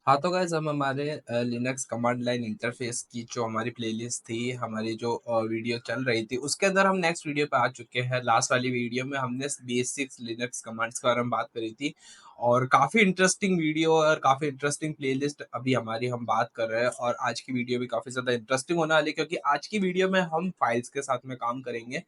हाँ, तो गाइज़ हम हमारे लिनक्स कमांड लाइन इंटरफ़ेस की जो हमारी प्लेलिस्ट थी, हमारी जो वीडियो चल रही थी, उसके अंदर हम नेक्स्ट वीडियो पे आ चुके हैं। लास्ट वाली वीडियो में हमने बेसिक्स लिनक्स कमांड्स के बारे में बात करी थी और काफ़ी इंटरेस्टिंग वीडियो और काफ़ी इंटरेस्टिंग प्लेलिस्ट अभी हमारी हम बात कर रहे हैं और आज की वीडियो भी काफ़ी ज़्यादा इंटरेस्टिंग होने वाली है क्योंकि आज की वीडियो में हम फाइल्स के साथ में काम करेंगे।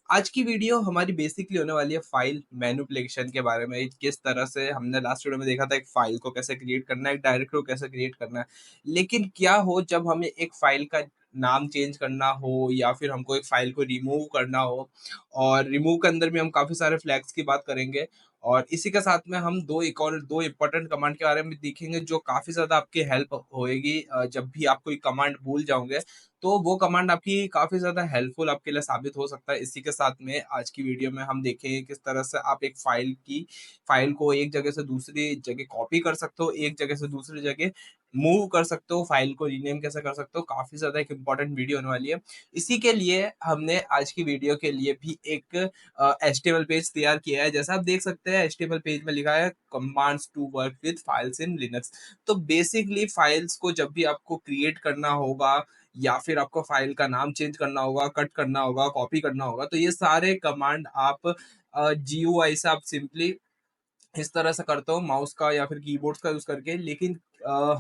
आज की वीडियो हमारी बेसिकली होने वाली है फाइल मैनिपुलेशन के बारे में। किस तरह से हमने लास्ट वीडियो में देखा था एक फाइल को कैसे क्रिएट करना है, एक डायरेक्टरी को कैसे क्रिएट करना है। लेकिन क्या हो जब हमें एक फाइल का नाम चेंज करना हो या फिर हमको एक फाइल को रिमूव करना हो और रिमूव के अंदर भी हम काफ़ी सारे फ्लैग्स की बात करेंगे और इसी के साथ में हम 2 एक और 2 इम्पोर्टेंट कमांड के बारे में देखेंगे जो काफ़ी ज़्यादा आपकी हेल्प होएगी जब भी आप कोई कमांड भूल जाओगे तो वो कमांड आपकी काफ़ी ज़्यादा हेल्पफुल आपके लिए साबित हो सकता है। इसी के साथ में आज की वीडियो में हम देखेंगे किस तरह से आप एक फ़ाइल को एक जगह से दूसरी जगह कॉपी कर सकते हो, एक जगह से दूसरी जगह मूव कर सकते हो, फ़ाइल को रीनेम कैसे कर सकते हो, काफ़ी ज़्यादा एक इम्पोर्टेंट वीडियो होने वाली है। इसी के लिए हमने आज की वीडियो के लिए भी एक एचटीएमएल पेज तैयार किया है। जैसा आप देख सकते हैं एचटीएमएल पेज में लिखा है commands to work with files in Linux. तो बेसिकली फाइल्स को जब भी आपको क्रिएट करना होगा या फिर आपको फाइल का नाम चेंज करना होगा, कट करना होगा, कॉपी करना होगा, तो ये सारे कमांड आप जीयूआई से आप सिंपली इस तरह से करते हो माउस का या फिर कीबोर्ड्स का यूज़ करके। लेकिन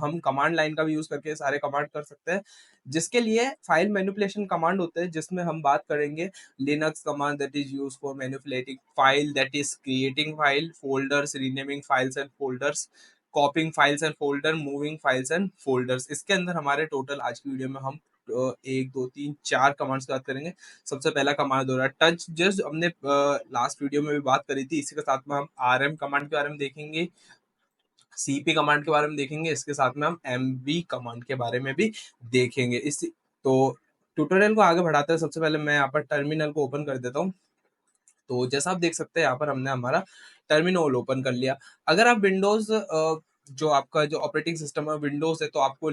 हम कमांड लाइन का भी यूज़ करके सारे कमांड कर सकते हैं, जिसके लिए फाइल मैनिपुलेशन कमांड होते हैं, जिसमें हम बात करेंगे Linux command that is used for manipulating file, that is creating file, folders, renaming files and folders, कॉपिंग files and folder, moving files and folders. इसके अंदर हमारे टोटल आज की वीडियो में हम 1, 2, 3, 4 कमांड्स की बात करेंगे। सबसे पहला कमांड हो रहा है टच, जस्ट हमने लास्ट वीडियो में भी बात करी थी। इसी के साथ में हम आरएम कमांड के बारे में देखेंगे, सीपी कमांड के बारे में देखेंगे, इसके साथ में हम एमवी कमांड के बारे में भी देखेंगे। इस तो ट्यूटोरियल को आगे बढ़ाते हैं सबसे पहले मैं यहाँ पर टर्मिनल को ओपन कर देता हूँ। तो जैसा आप देख सकते हैं यहाँ पर हमने हमारा टर्मिनल ओपन कर लिया। अगर आप विंडोज़ जो आपका जो ऑपरेटिंग सिस्टम है विंडोज़ है तो आपको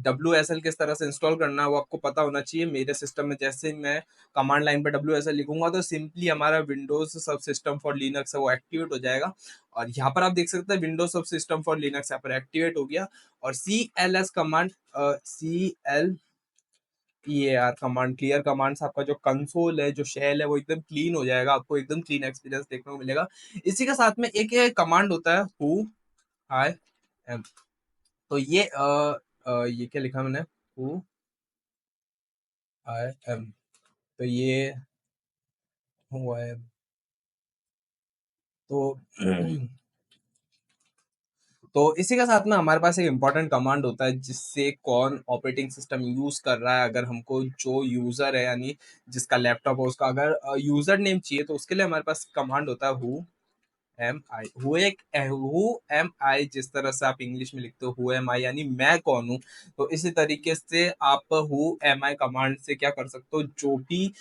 डब्ल्यूएसएल किस तरह से इंस्टॉल करना है वो आपको पता होना चाहिए। मेरे सिस्टम में जैसे ही मैं कमांड लाइन पे डब्ल्यूएसएल लिखूँगा तो सिंपली हमारा विंडोज़ सब सिस्टम फॉर लिनक्स है वो एक्टिवेट हो जाएगा। और यहाँ पर आप देख सकते हैं विंडोज़ सब सिस्टम फॉर लिनक्स यहाँ पर एक्टिवेट हो गया और CLS command C L E A R command clear command से आपका जो कंसोल है, जो शेल है वो एकदम क्लीन हो जाएगा, आपको एकदम क्लीन एक्सपीरियंस देखने को मिलेगा। इसी के साथ में एक ये कमांड होता है हू आई एम। तो ये क्या लिखा मैंने हू आई एम। तो ये हू आई एम। तो तो इसी के साथ में हमारे पास एक इम्पोर्टेंट कमांड होता है जिससे कौन ऑपरेटिंग सिस्टम यूज कर रहा है। अगर हमको जो यूजर है यानी जिसका लैपटॉप है उसका अगर यूजर नेम चाहिए तो उसके लिए हमारे पास कमांड होता है who am I. Who am I जिस तरह से आप इंग्लिश में लिखते हो हु एम आई यानी मैं कौन हूँ। तो इसी तरीके से आप हु एम आई कमांड से क्या कर सकते हो, जो भी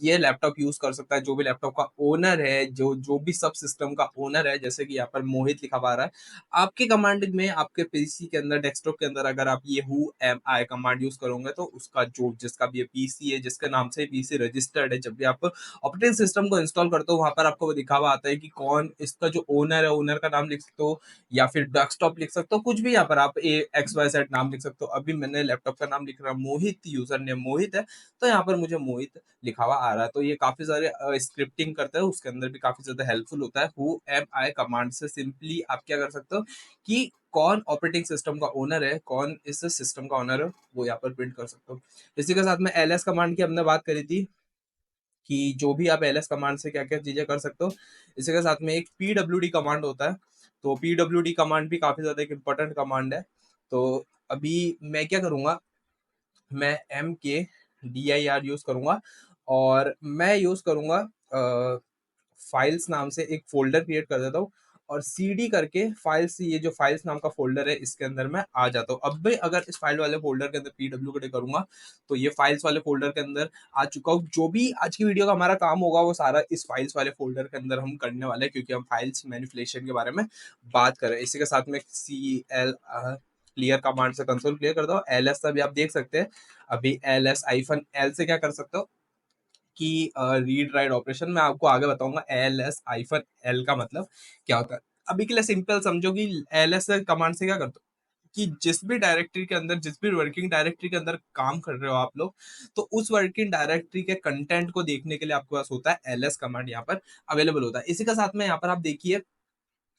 ये लैपटॉप यूज कर सकता है, जो भी लैपटॉप का ओनर है, जो जो भी सब सिस्टम का ओनर है, जैसे कि यहाँ पर मोहित लिखा पा रहा है। आपके कमांड में आपके पीसी के अंदर डेस्कटॉप के अंदर अगर आप ये who am I command use करोगे तो उसका जो जिसका भी पीसी है, जिसके नाम से पीसी रजिस्टर्ड है, जब भी आप ऑपरेटिंग सिस्टम को इंस्टॉल करते हो वहां पर आपको वो दिखावा आता है कि कौन इसका जो ओनर है, ओनर का नाम लिख सकते हो या फिर डेस्कटॉप लिख सकते हो, कुछ भी यहाँ पर आप ए एक्स वाई जेड नाम लिख सकते हो। अभी मैंने लैपटॉप का नाम लिख रहा मोहित, यूजर नेम मोहित है, तो यहाँ पर मुझे मोहित लिखा हुआ आ रहा है। तो ये काफी सारे स्क्रिप्टिंग करता है, उसके अंदर भी काफी ज्यादा हेल्पफुल होता है। हु एम आई कमांड से सिंपली आप क्या कर सकते हो कि कौन ऑपरेटिंग सिस्टम का ओनर है, कौन इस सिस्टम का ओनर है, वो यहाँ पर प्रिंट कर सकते हो। इसी के साथ में एलएस कमांड की हमने बात करी थी कि जो भी आप एलएस कमांड से क्या-क्या चीज़ें कर सकते हो। इसी के साथ में एक पीडब्ल्यूडी कमांड होता है, तो पीडब्ल्यूडी कमांड भी काफ़ी ज़्यादा एक इम्पोर्टेंट कमांड है। तो अभी मैं क्या करूँगा, मैं mkdir यूज़ करूँगा और मैं यूज़ करूँगा फाइल्स नाम से एक फ़ोल्डर क्रिएट कर देता हूँ और सीडी करके फाइल्स, ये जो फाइल्स नाम का फ़ोल्डर है इसके अंदर मैं आ जाता हूँ। अब भी अगर इस फाइल वाले फ़ोल्डर के अंदर पीडब्ल्यूडी करूँगा तो ये फाइल्स वाले फ़ोल्डर के अंदर आ चुका हूँ। जो भी आज की वीडियो का हमारा काम होगा वो सारा इस फाइल्स वाले फ़ोल्डर के अंदर हम करने वाले हैं क्योंकि हम फाइल्स मैनिपुलेशन के बारे में बात कर रहे हैं। इसी के साथ में क्लियर कमांड से कंसोल क्लियर कर दो। एलएस से भी आप देख सकते हैं, अभी एलएस हाइफन एल से क्या कर सकते हो कि रीड राइट ऑपरेशन मैं आपको आगे बताऊंगा एलएस हाइफन एल का मतलब क्या होता है। अभी के लिए सिंपल समझो कि एलएस कमांड से क्या करते हो, कि जिस भी डायरेक्टरी के अंदर, जिस भी वर्किंग डायरेक्टरी के अंदर काम कर रहे हो आप लोग, तो उस वर्किंग डायरेक्टरी के कंटेंट को देखने के लिए आपके पास होता है ls कमांड, यहाँ पर अवेलेबल होता है। इसी के साथ में यहाँ पर आप देखिए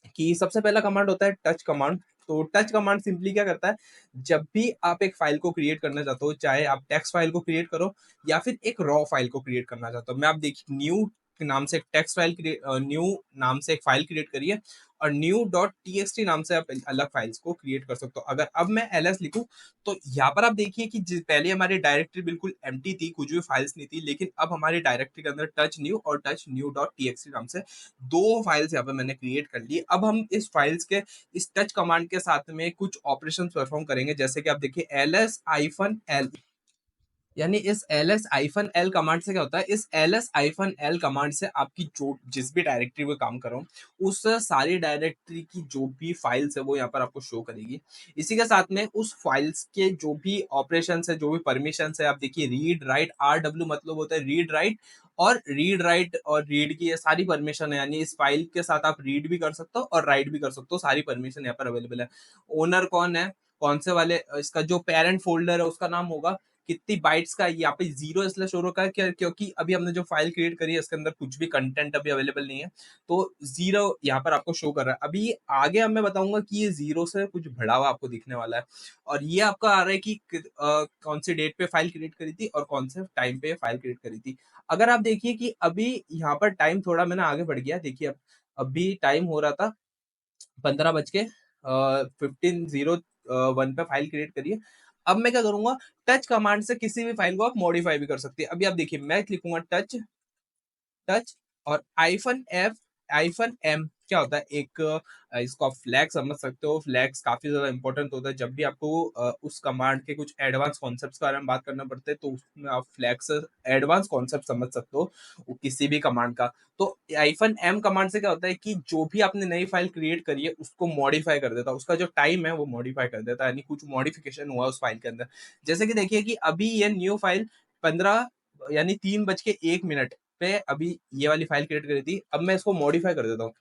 कि सबसे पहला कमांड होता है टच कमांड। तो टच कमांड सिंपली क्या करता है, जब भी आप एक फाइल को क्रिएट करना चाहते हो, चाहे आप टेक्स्ट फाइल को क्रिएट करो या फिर एक रॉ फाइल को क्रिएट करना चाहते हो, मैं आप देखिए न्यू नाम से एक टेक्स्ट फाइल क्रिएट, न्यू नाम से एक फाइल क्रिएट करिए और न्यू डॉट टी नाम से आप अलग फाइल्स को क्रिएट कर सकते हो। अगर अब मैं ls लिखूं तो यहाँ पर आप देखिए कि पहले हमारी डायरेक्टरी बिल्कुल एम्प्टी थी, कुछ भी फाइल्स नहीं थी, लेकिन अब हमारी डायरेक्टरी के अंदर टच न्यू और टच न्यू डॉट टी नाम से दो फाइल्स यहाँ पे मैंने क्रिएट कर ली। अब हम इस फाइल्स के इस टच कमांड के साथ में कुछ ऑपरेशंस परफॉर्म करेंगे, जैसे कि आप देखिए ls -l, यानी इस ls-l कमांड से क्या होता है, इस ls-l कमांड से आपकी जो जिस भी डायरेक्टरी में काम कर रहा हूँ उस सारी डायरेक्टरी की जो भी फाइल्स है वो यहाँ पर आपको शो करेगी। इसी के साथ में उस फाइल्स के जो भी ऑपरेशन है, जो भी परमिशन है, आप देखिए रीड राइट rw मतलब होता है रीड राइट, और रीड राइट और रीड की ये सारी परमिशन है, यानी इस फाइल के साथ आप रीड भी कर सकते हो और राइट भी कर सकते हो, सारी परमिशन यहाँ पर अवेलेबल है। ओनर कौन है, कौन से वाले, इसका जो पेरेंट फोल्डर है उसका नाम होगा, कितनी बाइट्स का, यहाँ पे जीरो इसलिए शो रखा है क्योंकि अभी हमने जो फाइल क्रिएट करी है इसके अंदर कुछ भी कंटेंट अभी अवेलेबल नहीं है, तो जीरो यहाँ पर आपको शो कर रहा है। अभी आगे अब मैं बताऊंगा कि ये जीरो से कुछ बढ़ा हुआ आपको दिखने वाला है, और ये आपका आ रहा है कि कौन सी डेट पे फाइल क्रिएट करी थी और कौन से टाइम पे फाइल क्रिएट करी थी। अगर आप देखिए कि अभी यहाँ पर टाइम थोड़ा मैंने आगे बढ़ गया, देखिए अब अभी टाइम हो रहा था 15:15 पे फाइल क्रिएट करिए। अब मैं क्या करूंगा, टच कमांड से किसी भी फाइल को आप मॉडिफाई भी कर सकते हैं। अभी आप देखिए मैं लिखूंगा टच, टच और -m क्या होता है, एक इसको आप फ्लैग समझ सकते हो। फ्लैग्स काफी ज्यादा इंपॉर्टेंट होता है, जब भी आपको उस कमांड के कुछ एडवांस कॉन्सेप्ट्स के बारे में बात करना पड़ता है तो उसमें आप फ्लैग से एडवांस कॉन्सेप्ट समझ सकते हो वो किसी भी कमांड का। तो -m कमांड से क्या होता है कि जो भी आपने नई फाइल क्रिएट करी है उसको मॉडिफाई कर देता है, उसका जो टाइम है वो मॉडिफाई कर देता है, यानी कुछ मॉडिफिकेशन हुआ उस फाइल के अंदर। जैसे कि देखिए कि अभी ये न्यू फाइल 15 यानी 3:01 पे अभी ये वाली फाइल क्रिएट करी थी, अब मैं इसको मॉडिफाई कर देता हूँ।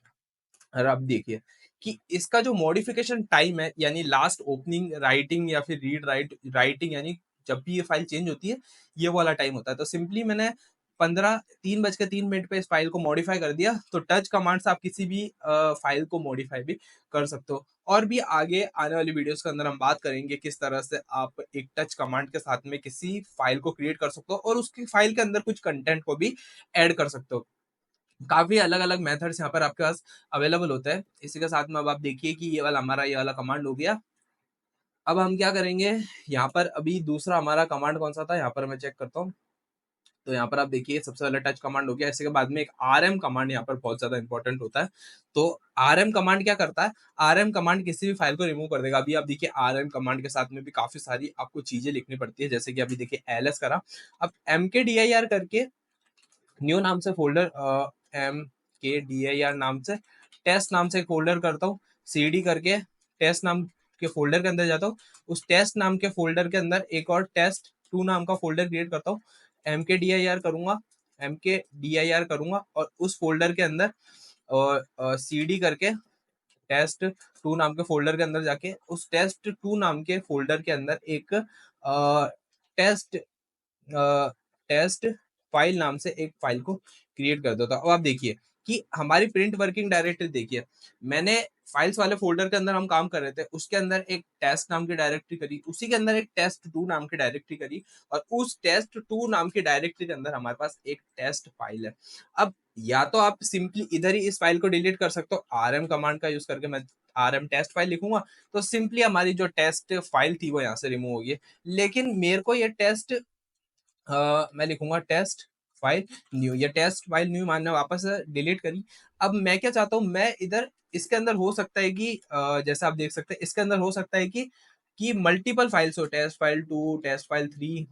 और अब देखिए कि इसका जो मॉडिफिकेशन टाइम है, यानी लास्ट ओपनिंग राइटिंग या फिर रीड राइट राइटिंग, यानी जब भी ये फाइल चेंज होती है ये वाला टाइम होता है। तो सिंपली मैंने 3:03 पे इस फाइल को मॉडिफाई कर दिया। तो टच कमांड से आप किसी भी फाइल को मॉडिफाई भी कर सकते हो। और भी आगे आने वाली वीडियोस के अंदर हम बात करेंगे किस तरह से आप एक टच कमांड के साथ में किसी फाइल को क्रिएट कर सकते हो और उसकी फाइल के अंदर कुछ कंटेंट को भी ऐड कर सकते हो। काफ़ी अलग-अलग मेथड्स यहाँ पर आपके पास अवेलेबल होते हैं। इसी के साथ में अब आप देखिए कि ये वाला कमांड हो गया। अब हम क्या करेंगे, यहाँ पर अभी दूसरा हमारा कमांड कौन-सा था, यहाँ पर मैं चेक करता हूँ। तो यहाँ पर आप देखिए सबसे पहले टच कमांड हो गया, इसके बाद में एक आरएम कमांड यहाँ पर बहुत ज़्यादा इंपॉर्टेंट होता है। तो आरएम कमांड क्या करता है, आरएम कमांड किसी भी फाइल को रिमूव कर देगा। अभी आप देखिए आरएम कमांड के साथ में भी काफ़ी सारी आपको चीज़ें लिखनी पड़ती है, जैसे कि अभी देखिए एलएस करा, अब mkdir करके न्यू नाम से फ़ोल्डर mkdir नाम से टेस्ट नाम से एक फ़ोल्डर करता हूँ, सीडी करके टेस्ट नाम के फ़ोल्डर के अंदर जाता हूँ। उस टेस्ट नाम के फ़ोल्डर के अंदर एक और टेस्ट2 नाम का फ़ोल्डर क्रिएट करता हूँ। mkdir करूँगा और उस फ़ोल्डर के अंदर सीडी करके टेस्ट2 नाम के फ़ोल्डर के अंदर जाके उस टेस्ट2 नाम के फ़ोल्डर के अंदर एक टेस्ट टेस्ट फाइल नाम से एक फाइल को क्रिएट कर देता हूँ। अब आप देखिए कि हमारी प्रिंट वर्किंग डायरेक्टरी देखिए, मैंने फाइल्स वाले फोल्डर के अंदर हम काम कर रहे थे, उसके अंदर एक टेस्ट नाम की डायरेक्टरी करी, उसी के अंदर एक टेस्ट2 नाम की डायरेक्टरी करी और उस टेस्ट2 नाम की डायरेक्टरी के अंदर हमारे पास एक टेस्ट फाइल है। अब या तो आप सिंपली इधर ही इस फाइल को डिलीट कर सकते हो, आरएम कमांड का यूज करके मैं आरएम टेस्ट फाइल लिखूंगा तो सिंपली हमारी जो टेस्ट फाइल थी वो यहाँ से रिमूव होगी। लेकिन मेरे को ये टेस्ट मैं लिखूंगा टेस्ट फाइल न्यू, या टेस्ट फाइल न्यू मानना वापस डिलीट करी। अब मैं क्या चाहता हूँ, मैं इधर इसके अंदर हो सकता है कि जैसा आप देख सकते हैं इसके अंदर हो सकता है कि मल्टीपल फाइल्स हो, टेस्ट फाइल 2 टेस्ट फाइल 3,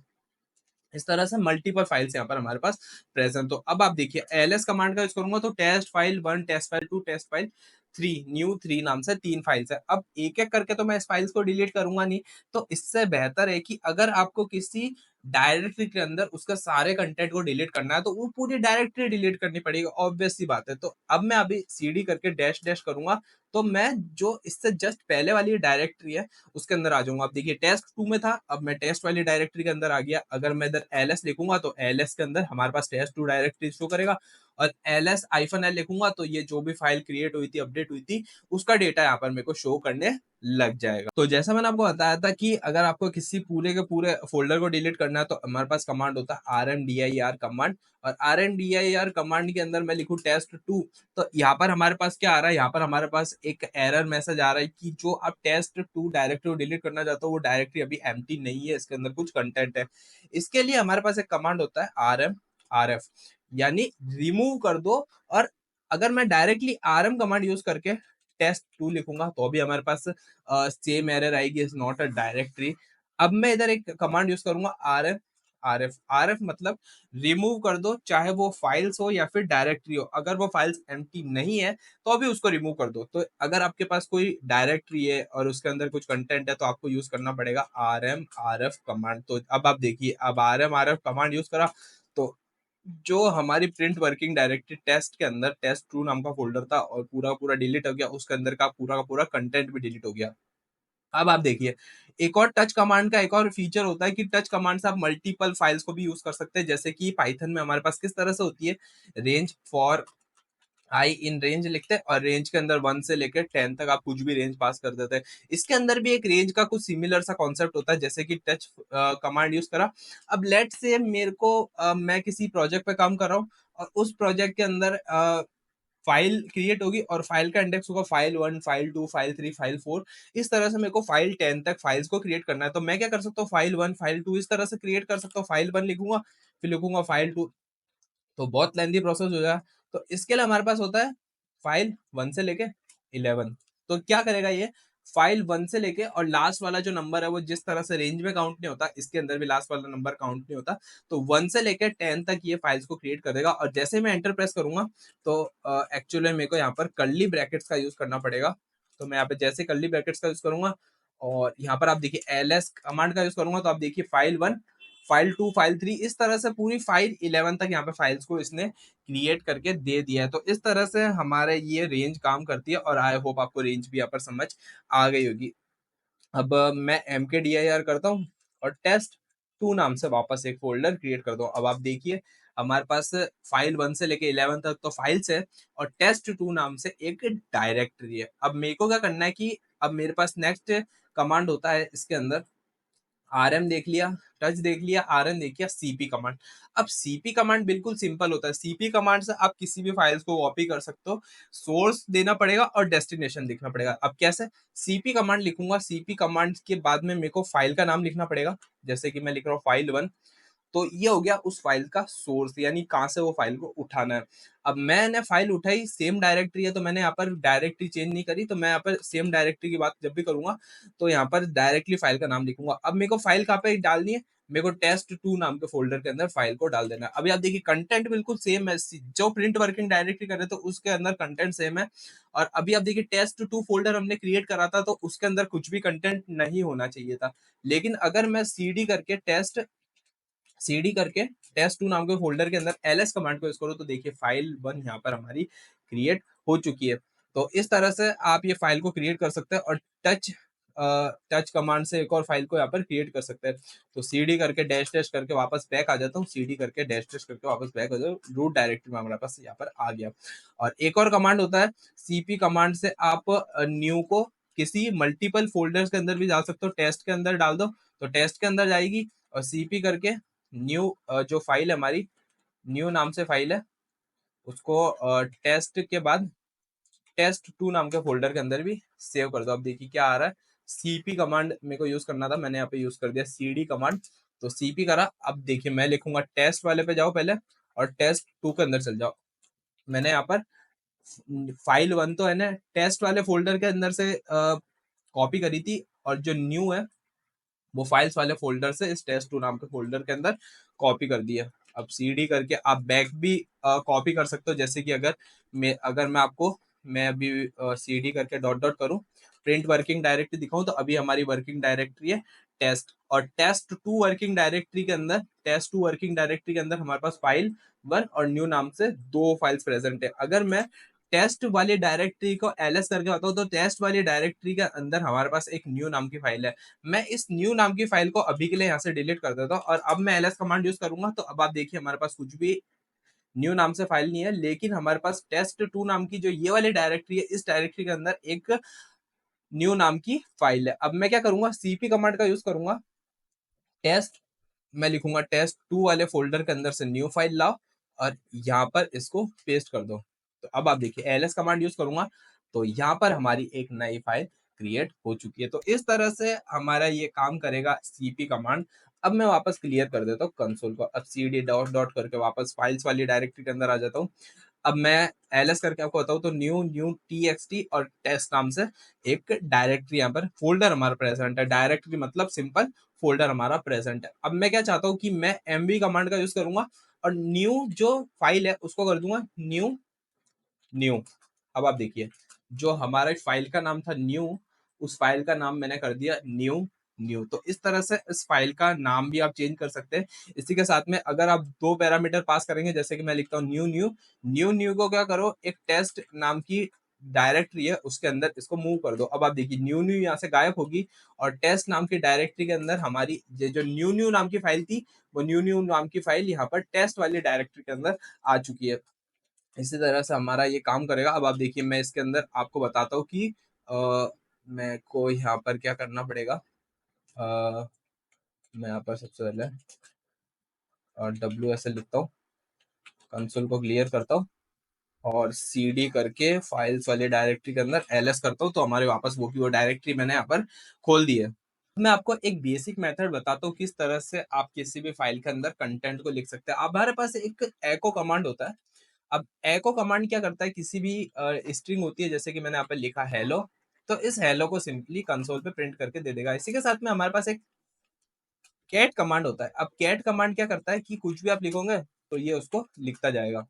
इस तरह से मल्टीपल फाइल्स यहाँ पर हमारे पास प्रेजेंट। तो अब आप देखिए एलएस कमांड का यूज करूंगा तो test file 1 test file 2 test file 3 new 3 नाम से 3 फाइल्स है। अब एक एक करके तो मैं इस फाइल्स को डिलीट करूंगा नहीं, तो इससे बेहतर है कि अगर आपको किसी डायरेक्टरी के अंदर उसका सारे कंटेंट को डिलीट करना है, तो वो पूरी डायरेक्टरी डिलीट करनी पड़ेगी, ऑब्वियस सी बात है। तो अब मैं अभी सीडी करके डैश डैश करूंगा, तो मैं जो इससे जस्ट पहले वाली डायरेक्टरी है उसके अंदर आ जाऊंगा। अब देखिए टेस्ट 2 में था, अब मैं टेस्ट वाली डायरेक्टरी के अंदर आ गया। अगर मैं इधर एलएस लिखूंगा तो एलएस के अंदर हमारे पास टेस्ट 2 डायरेक्टरी शो करेगा, और एलएस आईफन एल लिखूंगा तो ये जो भी फाइल क्रिएट हुई थी, अपडेट हुई थी, उसका डेटा यहाँ पर मेरे को शो करने लग जाएगा। तो जैसा मैंने आपको बताया था कि अगर आपको किसी पूरे के पूरे फोल्डर को डिलीट करना है तो हमारे पास कमांड होता है rmdir कमांड, और rmdir कमांड के अंदर मैं लिखूं टेस्ट 2, तो यहाँ पर हमारे पास क्या आ रहा है, यहाँ पर हमारे पास एक एरर मैसेज आ रहा है कि जो आप टेस्ट 2 डायरेक्टरी डिलीट करना चाहते हो वो डायरेक्टरी अभी एम्प्टी नहीं है, इसके अंदर कुछ कंटेंट है। इसके लिए हमारे पास एक कमांड होता है rf, यानी रिमूव कर दो। और अगर मैं डायरेक्टली rm कमांड यूज करके टेस्ट 2 लिखूंगा तो भी हमारे पास सेम एरर आएगी, इज नॉट अ डायरेक्टरी। अब मैं इधर एक कमांड यूज करूंगा आर एफ मतलब रिमूव कर दो, चाहे वो फाइल्स हो या फिर डायरेक्टरी हो। अगर वो फाइल्स एम्प्टी नहीं है तो अभी उसको रिमूव कर दो। तो अगर आपके पास कोई डायरेक्टरी है और उसके अंदर कुछ कंटेंट है तो आपको यूज करना पड़ेगा आर एफ कमांड। तो अब आप देखिए, अब आर एफ कमांड यूज करा तो जो हमारी प्रिंट वर्किंग डायरेक्टरी टेस्ट के अंदर टेस्ट 2 नाम का फोल्डर था और पूरा पूरा डिलीट हो गया, उसके अंदर का पूरा कंटेंट भी डिलीट हो गया। अब आप देखिए, एक और टच कमांड का एक और फीचर होता है कि टच कमांड से आप मल्टीपल फाइल्स को भी यूज कर सकते हैं। जैसे कि पाइथन में हमारे पास किस तरह से होती है, range for I in range लिखते हैं और रेंज के अंदर 1 से लेकर 10 तक आप कुछ भी रेंज पास कर देते हैं। इसके अंदर भी एक रेंज का कुछ सिमिलर सा कॉन्सेप्ट होता है, जैसे कि टच कमांड यूज करा। अब लेट से मेरे को मैं किसी प्रोजेक्ट पे काम कर रहा हूँ और उस प्रोजेक्ट के अंदर फाइल क्रिएट होगी और फाइल का इंडेक्स होगा फाइल 1, फाइल 2, फाइल 3, फाइल 4। इस तरह से मेरे को फाइल 10 तक फाइल्स को क्रिएट करना है, तो मैं क्या कर सकता हूँ, फाइल 1, फाइल 2 इस तरह से क्रिएट कर सकता हूँ। फाइल 1 लिखूंगा, फिर लिखूंगा फाइल 2, तो बहुत लेंथी प्रोसेस हो जाए। तो इसके लिए हमारे पास होता है फाइल 1 से लेके 11। तो क्या करेगा ये, फाइल 1 से लेके और लास्ट वाला जो नंबर है वो जिस तरह से रेंज में काउंट नहीं होता, इसके अंदर भी लास्ट वाला नंबर काउंट नहीं होता। तो 1 से लेके 10 तक ये फाइल्स को क्रिएट कर देगा। और जैसे मैं एंटर प्रेस करूंगा तो एक्चुअली मेरे को यहाँ पर कर्ली ब्रैकेट्स का यूज करना पड़ेगा। तो मैं यहाँ पे जैसे कर्ली ब्रैकेट्स का यूज करूंगा और यहाँ पर आप देखिए एलएस कमांड का यूज करूंगा, तो आप देखिए फाइल 1, फाइल 2, फाइल 3 इस तरह से पूरी फाइल 11 तक यहाँ पे फाइल्स को इसने क्रिएट करके दे दिया है। तो इस तरह से हमारे ये रेंज काम करती है और आई होप आपको रेंज भी यहाँ पर समझ आ गई होगी। अब मैं mkdir करता हूँ और टेस्ट 2 नाम से वापस एक फोल्डर क्रिएट करता हूँ। अब आप देखिए हमारे पास फाइल 1 से लेके 11 तक तो फाइल्स है और टेस्ट 2 नाम से एक डायरेक्टरी है। अब मेरे को क्या करना है कि अब मेरे पास नेक्स्ट कमांड होता है इसके अंदर, आरएम देख लिया, टच देख लिया, आरएम देख लिया, सीपी कमांड। अब सीपी कमांड बिल्कुल सिंपल होता है। सीपी कमांड से आप किसी भी फाइल्स को कॉपी कर सकते हो, सोर्स देना पड़ेगा और डेस्टिनेशन लिखना पड़ेगा। अब कैसे, सीपी कमांड लिखूंगा, सीपी कमांड के बाद में मेरे को फाइल का नाम लिखना पड़ेगा। जैसे कि मैं लिख रहा हूँ फाइल 1, तो ये हो गया उस फाइल का सोर्स, यानी कहाँ से वो फाइल को उठाना है। अब मैंने फाइल उठाई, सेम डायरेक्टरी है तो मैंने यहाँ पर डायरेक्टरी चेंज नहीं करी, तो मैं यहाँ पर सेम डायरेक्टरी की बात जब भी करूंगा तो यहाँ पर डायरेक्टली फाइल का नाम लिखूंगा। अब मेरे को फाइल कहाँ पे डालनी है, मेरे को टेस्ट 2 नाम के फोल्डर के अंदर फाइल को डाल देना है। अभी आप देखिए कंटेंट बिल्कुल सेम है, जो प्रिंट वर्किंग डायरेक्टरी कर रहे थे उसके अंदर कंटेंट सेम है। और अभी आप देखिए टेस्ट 2 फोल्डर हमने क्रिएट करा था तो उसके अंदर कुछ भी कंटेंट नहीं होना चाहिए था। लेकिन अगर मैं सीडी करके टेस्ट 2 नाम के फोल्डर के अंदर एलएस कमांड को यूज करो तो देखिए फाइल 1 यहाँ पर हमारी क्रिएट हो चुकी है। तो इस तरह से आप ये फाइल को क्रिएट कर सकते हैं और टच टच कमांड से एक और फाइल को यहाँ पर क्रिएट कर सकते हैं। तो सीडी करके डैश डैश करके वापस बैक आ जाता हूँ, सीडी करके डैश डैश करके वापस बैक आ जाओ, रूट डायरेक्टरी में हमारे पास यहाँ पर आ गया। और एक और कमांड होता है सीपी कमांड से आप न्यू को किसी मल्टीपल फोल्डर्स के अंदर भी डाल सकते हो। टेस्ट के अंदर डाल दो तो टेस्ट के अंदर जाएगी, और सीपी करके न्यू जो फाइल है हमारी, न्यू नाम से फाइल है, उसको टेस्ट के बाद टेस्ट 2 नाम के फोल्डर के अंदर भी सेव कर दो। अब देखिए क्या आ रहा है, सीपी कमांड मेरे को यूज करना था, मैंने यहाँ पे यूज कर दिया सीडी कमांड। तो सीपी करा, अब देखिए मैं लिखूंगा टेस्ट वाले पे जाओ पहले और टेस्ट 2 के अंदर चल जाओ। मैंने यहाँ पर फाइल 1 तो है ना टेस्ट वाले फोल्डर के अंदर से कॉपी करी थी, और जो न्यू है वो फाइल्स वाले फोल्डर से इस टेस्ट 2 नाम के फोल्डर के अंदर कॉपी कर दिया। अब सीडी करके आप बैक भी कॉपी कर सकते हो। जैसे कि अगर मैं आपको मैं अभी सीडी करके डॉट डॉट करूं, प्रिंट वर्किंग डायरेक्टरी दिखाऊं, तो अभी हमारी वर्किंग डायरेक्टरी है टेस्ट, और टेस्ट 2 वर्किंग डायरेक्टरी के अंदर हमारे पास फाइल 1 और न्यू नाम से 2 फाइल्स प्रेजेंट है। अगर मैं टेस्ट वाली डायरेक्टरी को एलएस करके बताऊं तो टेस्ट वाली डायरेक्टरी के अंदर हमारे पास एक न्यू नाम की फाइल है। मैं इस न्यू नाम की फाइल को अभी के लिए यहाँ से डिलीट कर देता हूँ, और अब मैं एलएस कमांड यूज करूंगा तो अब आप देखिए हमारे पास कुछ भी न्यू नाम से फाइल नहीं है, लेकिन हमारे पास टेस्ट 2 नाम की जो ये वाली डायरेक्टरी है, इस डायरेक्टरी के अंदर एक न्यू नाम की फाइल है। अब मैं क्या करूंगा, सीपी कमांड का यूज करूंगा। टेस्ट, मैं लिखूंगा टेस्ट 2 वाले फोल्डर के अंदर से न्यू फाइल लाओ और यहाँ पर इसको पेस्ट कर दो। तो अब आप देखिए एलएस कमांड यूज करूंगा तो यहाँ पर हमारी एक नई फाइल क्रिएट हो चुकी है। तो इस तरह से हमारा ये काम करेगा सीपी कमांड। अब मैं वापस क्लियर कर देता हूँ कंसोल को। अब cd डॉट डॉट करके वापस फाइल्स वाली डायरेक्टरी के अंदर आ जाता हूँ। अब मैं एलएस करके आपको बताऊँ तो न्यू न्यू टीएक्सटी और टेस्ट नाम से एक डायरेक्टरी, यहाँ पर फोल्डर हमारा प्रेजेंट है। डायरेक्टरी मतलब सिंपल फोल्डर हमारा प्रेजेंट है। अब मैं क्या चाहता हूँ कि मैं एमवी कमांड का यूज करूंगा और न्यू जो फाइल है उसको कर दूंगा न्यू न्यू। अब आप देखिए जो हमारा फाइल का नाम था न्यू, उस फाइल का नाम मैंने कर दिया न्यू न्यू। तो इस तरह से इस फाइल का नाम भी आप चेंज कर सकते हैं। इसी के साथ में अगर आप 2 पैरामीटर पास करेंगे, जैसे कि मैं लिखता हूँ न्यू न्यू न्यू न्यू को क्या करो, एक टेस्ट नाम की डायरेक्टरी है उसके अंदर इसको मूव कर दो। अब आप देखिए न्यू न्यू यहाँ से गायब होगी और टेस्ट नाम की डायरेक्टरी के अंदर हमारी ये जो न्यू न्यू नाम की फाइल थी, वो न्यू न्यू नाम की फाइल यहाँ पर टेस्ट वाली डायरेक्टरी के अंदर आ चुकी है। इसी तरह से हमारा ये काम करेगा। अब आप देखिए मैं इसके अंदर आपको बताता हूँ कि मैं को यहाँ पर क्या करना पड़ेगा। मैं यहाँ पर सबसे पहले WSL लिखता हूँ, कंसोल को क्लियर करता हूँ और CD करके फाइल्स वाले डायरेक्टरी के अंदर LS करता हूँ, तो हमारे वापस वो की वो डायरेक्टरी मैंने यहाँ पर खोल दी है। मैं आपको एक बेसिक मेथड बताता हूँ किस तरह से आप किसी भी फाइल के अंदर कंटेंट को लिख सकते हैं। अब हमारे पास एक एको कमांड होता है। अब एको कमांड क्या करता है, किसी भी स्ट्रिंग होती है जैसे कि मैंने यहाँ पे लिखा हेलो, तो इस हेलो को सिंपली कंसोल पे प्रिंट करके दे देगा। इसी के साथ में हमारे पास एक कैट कमांड होता है। अब कैट कमांड क्या करता है कि कुछ भी आप लिखोगे तो ये उसको लिखता जाएगा।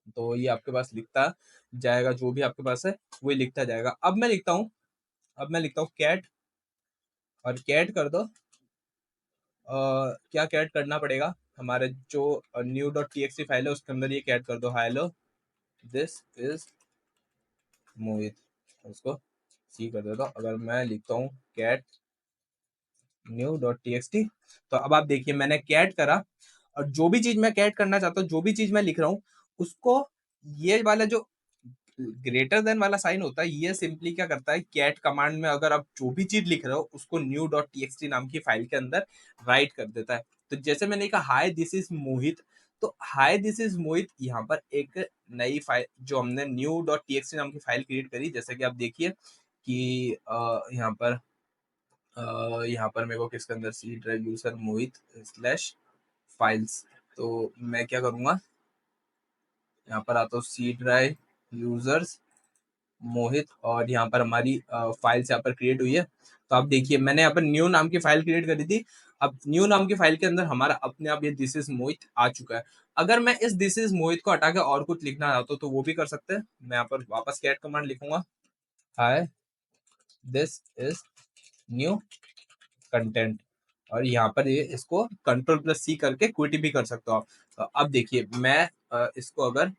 तो ये आपके पास लिखता जाएगा, जो भी आपके पास है वही लिखता जाएगा। अब मैं लिखता हूँ कैट, और कैट कर दो क्या कैट करना पड़ेगा, हमारे जो new dot T x file है उसके अंदर ये कैट कर दो हेलो दिस इज मोहित, उसको सी कर देता हूँ। अगर मैं लिखता हूँ cat new dot T X T, तो अब आप देखिए मैंने कैट करा, और जो भी चीज मैं कैट करना चाहता हूँ, जो भी चीज मैं लिख रहा हूँ उसको, ये वाला जो ग्रेटर देन वाला साइन होता है, ये सिंपली क्या करता है, कैट कमांड में अगर आप जो भी चीज लिख रहे हो उसको new dot T X T नाम की फाइल के अंदर राइट कर देता है। तो जैसे मैंने कहा हाय दिस इज मोहित, तो हाय दिस इज मोहित यहाँ पर एक नई फाइल जो हमने new dot T X T नाम की फाइल क्रिएट करी, जैसे कि आप देखिए कि यहाँ पर मेरे को किसके अंदर सी ड्राइव यूजर मोहित स्लैश फाइल्स, तो मैं क्या करूँगा, यहाँ पर आता हूँ सी ड्राइव यूजर्स मोहित, और यहाँ पर हमारी फाइल्स यहाँ पर क्रिएट हुई है। तो आप देखिए मैंने यहाँ पर न्यू नाम की फाइल क्रिएट करी थी। अब न्यू नाम की फाइल के अंदर हमारा अपने आप ये दिस इज मोहित आ चुका है। अगर मैं इस दिस इज मोहित को हटा के और कुछ लिखना चाहता हूँ तो वो भी कर सकते हैं। मैं यहाँ पर वापस कैट कमांड लिखूंगा, hi this is new content, और यहाँ पर ये इसको कंट्रोल+C करके क्विट भी कर सकते हो आप। तो अब देखिए मैं इसको अगर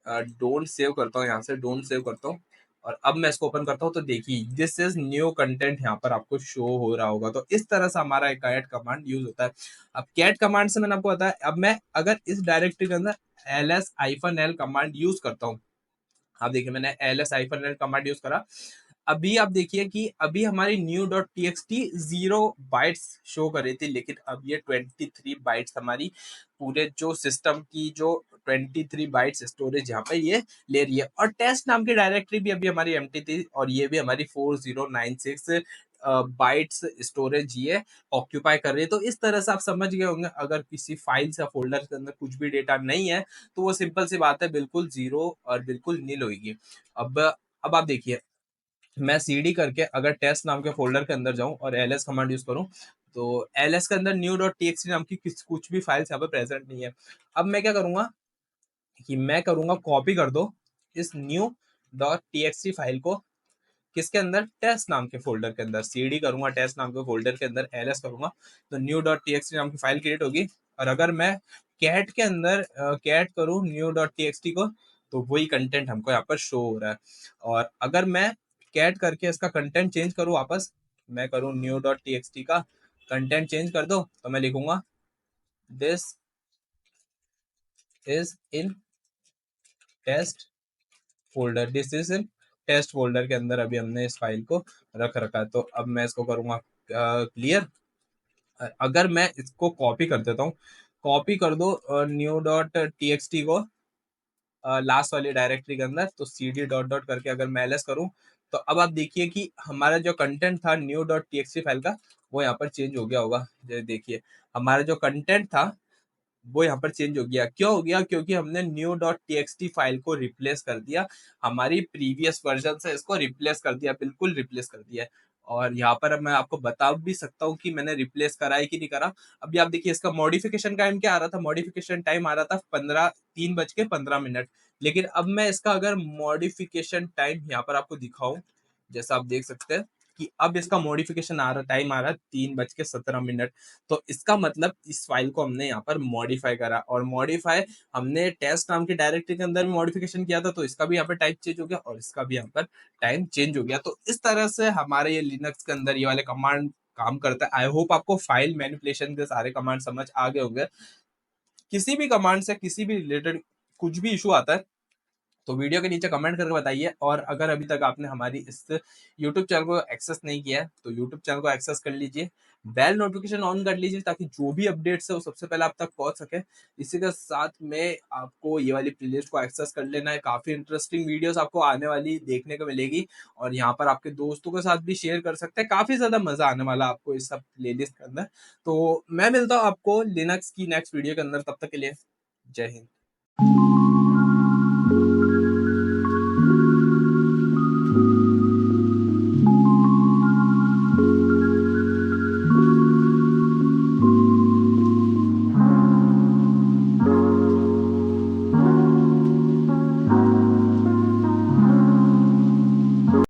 डोंट सेव करता हूँ, यहाँ से डोंट सेव करता हूँ, और अब मैं इसको ओपन करता हूँ तो देखिए दिस इज न्यू कंटेंट यहाँ पर आपको शो हो रहा होगा। तो इस तरह से हमारा एक कैट कमांड यूज होता है। अब कैट कमांड से मैंने आपको बताया, अब मैं अगर इस डायरेक्टरी के अंदर ls-l कमांड यूज करता हूँ, आप देखिए मैंने ls-l कमांड यूज करा, अभी आप देखिए कि अभी हमारी new dot T X T 0 bytes show कर रही थी, लेकिन अब ये 23 बाइट्स हमारी पूरे जो सिस्टम की जो 23 बाइट्स स्टोरेज यहाँ पे ये ले रही है। और टेस्ट नाम की डायरेक्टरी भी अभी हमारी एम्प्टी थी, और ये भी हमारी 4096 बाइट्स स्टोरेज ये ऑक्यूपाई कर रही है। तो इस तरह से आप समझ गए होंगे, अगर किसी फाइल्स या फोल्डर के अंदर कुछ भी डेटा नहीं है तो वो सिंपल सी बात है बिल्कुल जीरो और बिल्कुल नील होगी। अब आप देखिए मैं सीडी करके अगर टेस्ट नाम के फोल्डर के अंदर जाऊं और एलएस कमांड यूज करूं, तो एलएस के अंदर न्यू डॉट टीएक्सटी नाम की कुछ भी फाइल्स यहाँ पे प्रेजेंट नहीं है। अब मैं क्या करूंगा कि मैं करूंगा कॉपी कर दो इस न्यू डॉट टीएक्सटी फाइल को किसके अंदर, टेस्ट नाम के फोल्डर के अंदर cd करूंगा, टेस्ट नाम के फोल्डर के अंदर ls करूंगा तो न्यू डॉट टीएक्सटी नाम की फाइल क्रिएट होगी। और अगर मैं कैट के अंदर कैट करूँ न्यू डॉट टीएक्सटी को तो वही कंटेंट हमको यहाँ पर शो हो रहा है। और अगर मैं कैट करके इसका कंटेंट चेंज करूँ वापस, मैं करूँ न्यू डॉट टीएक्सटी का कंटेंट चेंज कर दो तो मैं लिखूंगा this is in test folder, this is in test folder के अंदर अभी हमने इस फाइल को रख रखा है। तो अब मैं इसको करूंगा क्लियर। अगर मैं इसको कॉपी कर देता हूँ, कॉपी कर दो न्यू डॉट टीएक्सटी को लास्ट वाली डायरेक्टरी के अंदर, तो cd डॉट डॉट करके अगर मैं ls करूँ तो अब आप देखिए कि हमारा जो कंटेंट था न्यू डॉट टीएक्सटी फाइल का वो यहाँ पर चेंज हो गया होगा। ये देखिए हमारा जो कंटेंट था वो यहाँ पर चेंज हो गया। क्यों हो गया? क्योंकि हमने न्यू डॉट टीएक्सटी फाइल को रिप्लेस कर दिया, हमारी प्रीवियस वर्जन से इसको रिप्लेस कर दिया, बिल्कुल रिप्लेस कर दिया है। और यहाँ पर अब मैं आपको बता भी सकता हूँ कि मैंने रिप्लेस करा है कि नहीं करा। अभी आप देखिए इसका मॉडिफिकेशन टाइम क्या आ रहा था, मॉडिफिकेशन टाइम आ रहा था 3:15। लेकिन अब मैं इसका अगर मॉडिफिकेशन टाइम यहाँ पर आपको दिखाऊं, जैसा आप देख सकते हैं कि अब इसका मॉडिफिकेशन आ रहा टाइम आ रहा है 3:17। तो इसका मतलब इस फाइल को हमने यहाँ पर मॉडिफाई करा, और मॉडिफाई हमने टेस्ट नाम की डायरेक्टरी के अंदर मॉडिफिकेशन किया था तो इसका भी यहाँ पर टाइप चेंज हो गया और इसका भी यहाँ पर टाइम चेंज हो गया। तो इस तरह से हमारे ये लिनक्स के अंदर ये वाले कमांड काम करता है। आई होप आपको फाइल मैनिपुलेशन के सारे कमांड समझ आ गए होंगे। किसी भी कमांड से किसी भी रिलेटेड कुछ भी इशू आता है तो वीडियो के नीचे कमेंट करके बताइए। और अगर अभी तक आपने हमारी इस यूट्यूब चैनल को एक्सेस नहीं किया है तो यूट्यूब चैनल को एक्सेस कर लीजिए, बेल नोटिफिकेशन ऑन कर लीजिए ताकि जो भी अपडेट्स है वो सबसे पहले आप तक पहुंच सके। इसी के साथ में आपको ये वाली प्लेलिस्ट को एक्सेस कर लेना है, काफ़ी इंटरेस्टिंग वीडियोस आपको आने वाली देखने को मिलेगी। और यहाँ पर आपके दोस्तों के साथ भी शेयर कर सकते हैं, काफ़ी ज़्यादा मज़ा आने वाला आपको इस सब प्लेलिस्ट के अंदर। तो मैं मिलता हूँ आपको लिनक्स की नेक्स्ट वीडियो के अंदर, तब तक के लिए जय हिंद।